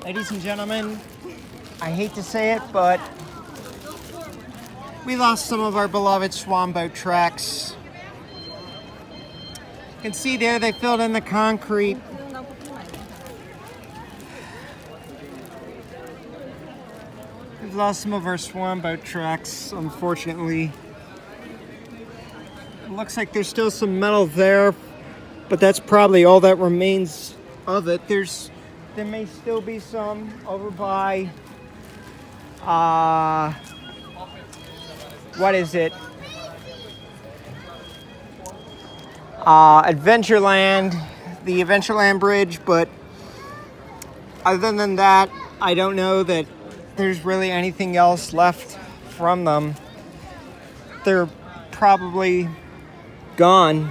Ladies and gentlemen, I hate to say it, but we lost some of our beloved swan boat tracks. You can see there they filled in the concrete. We've lost some of our swan boat tracks, unfortunately. It looks like there's still some metal there, but that's probably all that remains of it. There may still be some over by, what is it? Adventureland, the Adventureland Bridge, but other than that, I don't know that there's really anything else left from them. They're probably gone.